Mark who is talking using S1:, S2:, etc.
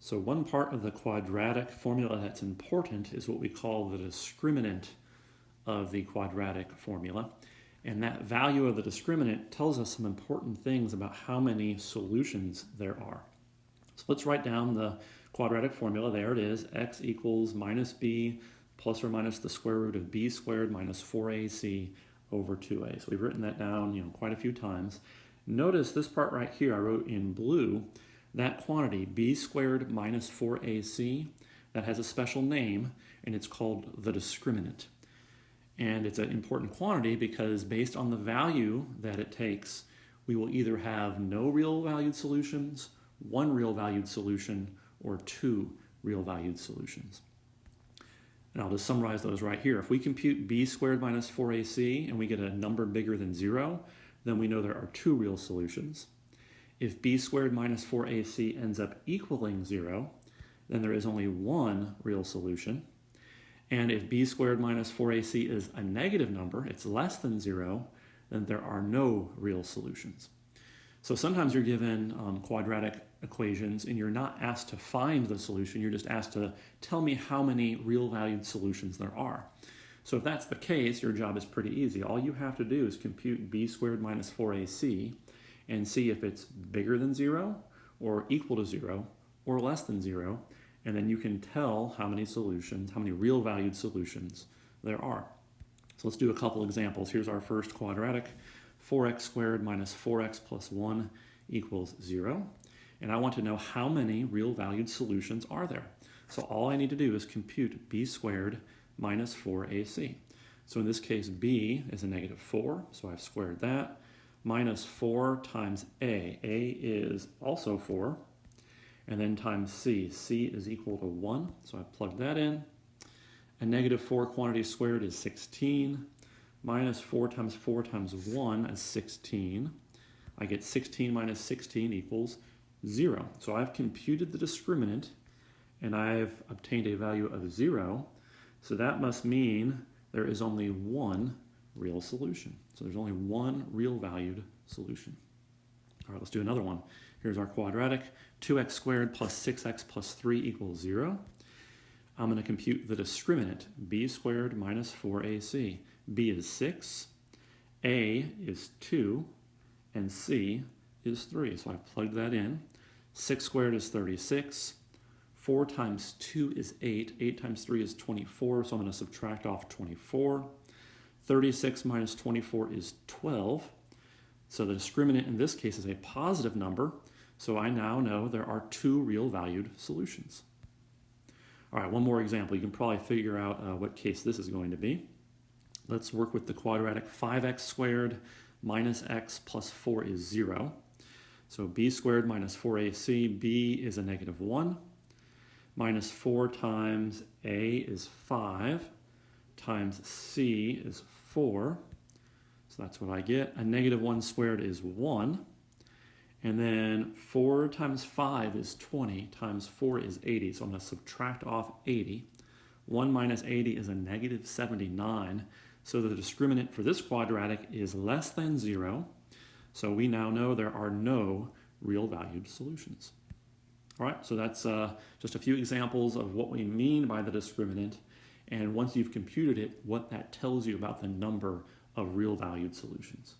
S1: So one part of the quadratic formula that's important is what we call the discriminant of the quadratic formula. And that value of the discriminant tells us some important things about how many solutions there are. So let's write down the quadratic formula. There it is, x equals minus b plus or minus the square root of b squared minus 4ac over 2a. So we've written that down quite a few times. Notice this part right here I wrote in blue. That quantity, b squared minus 4ac, that has a special name, and it's called the discriminant. And it's an important quantity because based on the value that it takes, we will either have no real valued solutions, one real valued solution, or two real valued solutions. And I'll just summarize those right here. If we compute b squared minus 4ac and we get a number bigger than 0, then we know there are two real solutions. If b squared minus 4ac ends up equaling 0, then there is only one real solution. And if b squared minus 4ac is a negative number, it's less than 0, then there are no real solutions. So sometimes you're given quadratic equations and you're not asked to find the solution, you're just asked to tell me how many real valued solutions there are. So if that's the case, your job is pretty easy. All you have to do is compute b squared minus 4ac and see if it's bigger than 0 or equal to 0 or less than 0, and then you can tell how many solutions, how many real valued solutions there are. So let's do a couple examples. Here's our first quadratic. 4x squared minus 4x plus 1 equals 0. And I want to know how many real valued solutions are there. So all I need to do is compute b squared minus 4ac. So in this case, b is a negative 4, so I've squared that, minus 4 times a. A is also 4. And then times c. c is equal to 1, so I've plugged that in. A negative 4 quantity squared is 16. Minus 4 times 1 is 16. I get 16 minus 16 equals 0. So I've computed the discriminant, and I've obtained a value of 0. So that must mean there is only one real solution. So there's only one real valued solution. All right, let's do another one. Here's our quadratic. 2x squared plus 6x plus 3 equals 0. I'm going to compute the discriminant, b squared minus 4ac. b is 6, a is 2, and c is 3. So I've plugged that in. 6 squared is 36. 4 times 2 is 8. 8 times 3 is 24, so I'm going to subtract off 24. 36 minus 24 is 12. So the discriminant in this case is a positive number, so I now know there are two real valued solutions. All right, one more example. You can probably figure out what case this is going to be. Let's work with the quadratic. 5x squared minus x plus 4 is 0. So b squared minus 4ac, b is a negative 1. Minus 4 times a is 5, times c is 4. So that's what I get. A negative 1 squared is 1. And then 4 times 5 is 20, times 4 is 80. So I'm going to subtract off 80. 1 minus 80 is a negative 79. So the discriminant for this quadratic is less than 0. So we now know there are no real valued solutions. All right, so that's just a few examples of what we mean by the discriminant. And once you've computed it, what that tells you about the number of real valued solutions.